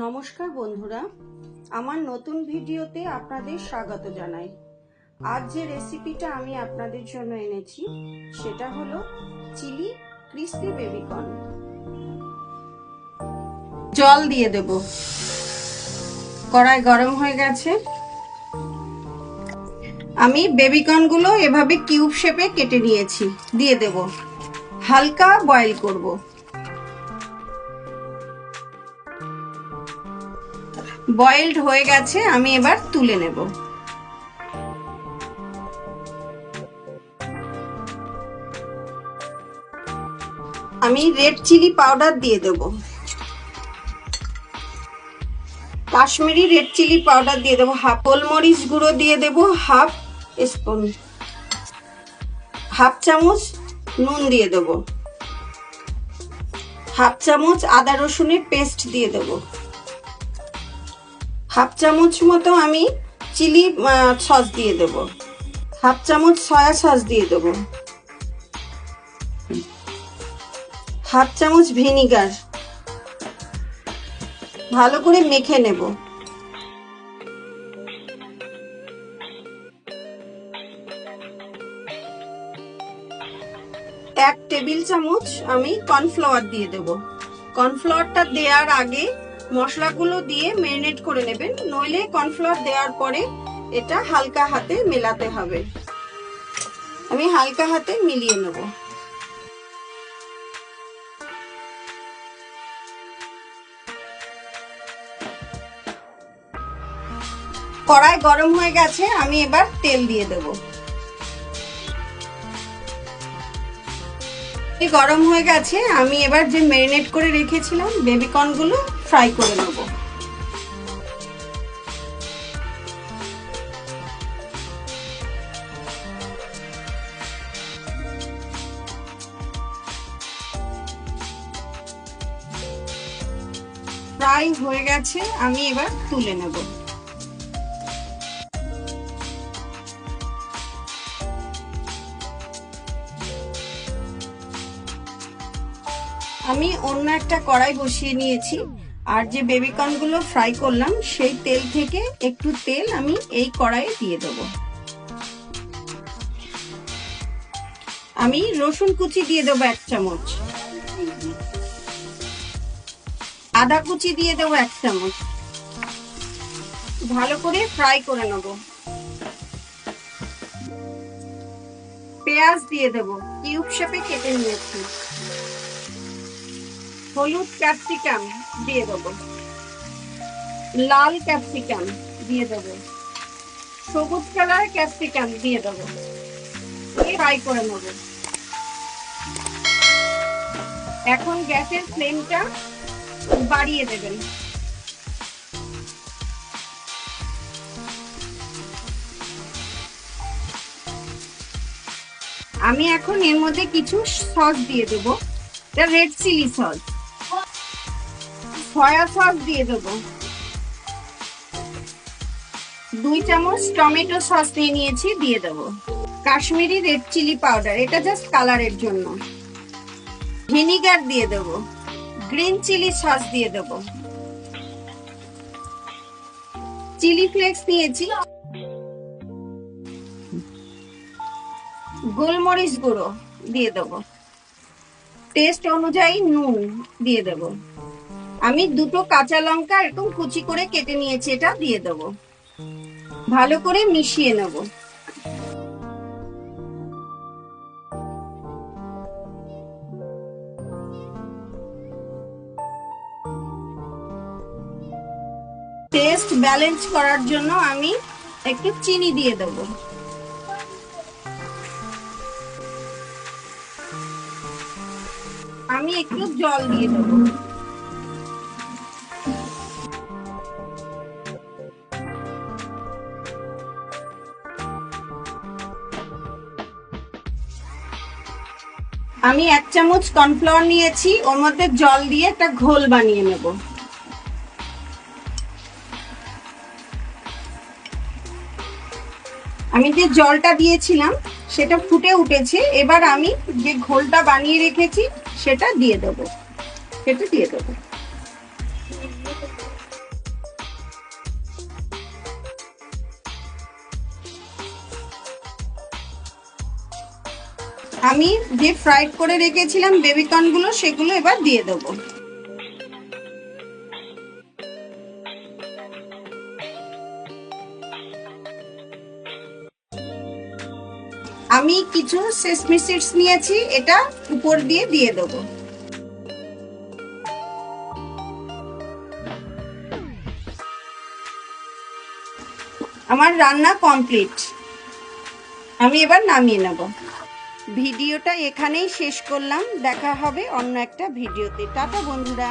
নমস্কার বন্ধুরা, আমার নতুন ভিডিওতে আপনাদের স্বাগত জানাই। আজ যে রেসিপিটা আমি আপনাদের জন্য এনেছি সেটা হলো চিলি ক্রিস্পি বেবিকর্ন। জল দিয়ে দেব। কড়াই গরম হয়ে গেছে। আমি বেবিকর্নগুলো এভাবে কিউব শেপে কেটে নিয়েছি, দিয়ে দেব। হালকা বয়েল করব। বয়েলড হয়ে গেছে, আমি এবার তুলে নেব। আমি রেড চিলি পাউডার দিয়ে দেব। কাশ্মীরি রেড চিলি পাউডার দিয়ে দেব হাফ। গোলমরিচ গুঁড়ো দিয়ে দেব হাফ স্পুন। হাফ চামচ নুন দিয়ে দেব। হাফ চামচ আদা রসুনের পেস্ট দিয়ে দেব। হাফ চামচ মতো আমি চিলি সস দিয়ে দেব। হাফ চামচ সয়া সস দিয়ে দেব। হাফ চামচ ভিনিগার। ভালো করে মেখে নেব। এক টেবিল চামচ আমি কর্নফ্লাওয়ার দিয়ে দেব। কর্নফ্লাওয়ারটা দেওয়ার আগে মশলাগুলো দিয়ে ম্যারিনেট করে নেবেন, নইলে কর্নফ্লাওয়ার দেওয়ার পরে এটা হালকা হাতে মেলাতে হবে। আমি হালকা হাতে মিলিয়ে নেব। কড়াই গরম হয়ে গেছে, আমি এবার তেল দিয়ে দেব। গরম হয়ে গেছে, আমি এবার যে ম্যারিনেট করে রেখেছিলাম বেবিকর্নগুলো ফ্রাই করে নেব। ফ্রাই হয়ে গেছে, আমি এবার তুলে নেব। আমি অন্য একটা কড়াই বসিয়ে নিয়েছি, আর যে বেবিকর্নগুলো ফ্রাই করলাম সেই তেল থেকে একটু তেল আমি এই কড়াইয়ে দিয়ে দেব। আমি রসুন কুচি দিয়ে দেবো 1 চামচ। আদা কুচি দিয়ে দেবো 1 চামচ। ভালো করে ফ্রাই করে নেব। পেঁয়াজ দিয়ে দেব, কিউব শেপে কেটে নিয়েছি। হলুদ ক্যাপসিকাম দিয়ে দেব। লাল ক্যাপসিকাম দিয়ে দেব। সবুজ কালার ক্যাপসিকাম দিয়ে দেব। ফ্রাই করে নেব। এখন গ্যাসের ফ্লেমটা বাড়িয়ে দেবেন। আমি এখন এর মধ্যে কিছু সস দিয়ে দেব। এটা red chili sauce. Soya sauce দিয়ে দেব। 2 চামচ টমেটো সস নিয়েছি, দিয়ে দেব। কাশ্মীরি রেড চিলি পাউডার, এটা জাস্ট কালারের জন্য। ভিনিগার দিয়ে দেব। গ্রিন চিলি সস দিয়ে দেব। চিলি ফ্লেক্স নিয়েছি। গোলমরিচ গুঁড়ো দিয়ে দেব। টেস্ট অনুযায়ী নুন দিয়ে দেব। আমি 2টো কাঁচা লঙ্কা এরকম কুচি করে কেটে নিয়েছি, এটা দিয়ে দেব। ভালো করে মিশিয়ে নেব। টেস্ট ব্যালেন্স করার জন্য আমি একটু চিনি দিয়ে দেব। আমি একটু জল দিয়ে দেব। আমি 1 চামচ কর্নফ্লাওয়ার নিয়েছি, ওর মধ্যে জল দিয়ে একটা ঘোল বানিয়ে নেব। আমি যে জলটা দিয়েছিলাম সেটা ফুটে উঠেছে, এবার আমি যে ঘোলটা বানিয়ে রেখেছি সেটা দিয়ে দেব। আমি যে ফ্রাইড করে রেখেছিলাম বেবিকর্নগুলো সেগুলো এবার দিয়ে দেবো। আমি কিছু সেসমি সিডস নিয়েছি, এটা উপর দিয়ে দিয়ে দেবো। আমার রান্না কমপ্লিট, আমি এবার নামিয়ে নেব। ভিডিওটা এখানেই শেষ করলাম, দেখা হবে অন্য একটা ভিডিওতে। টাটা বন্ধুরা।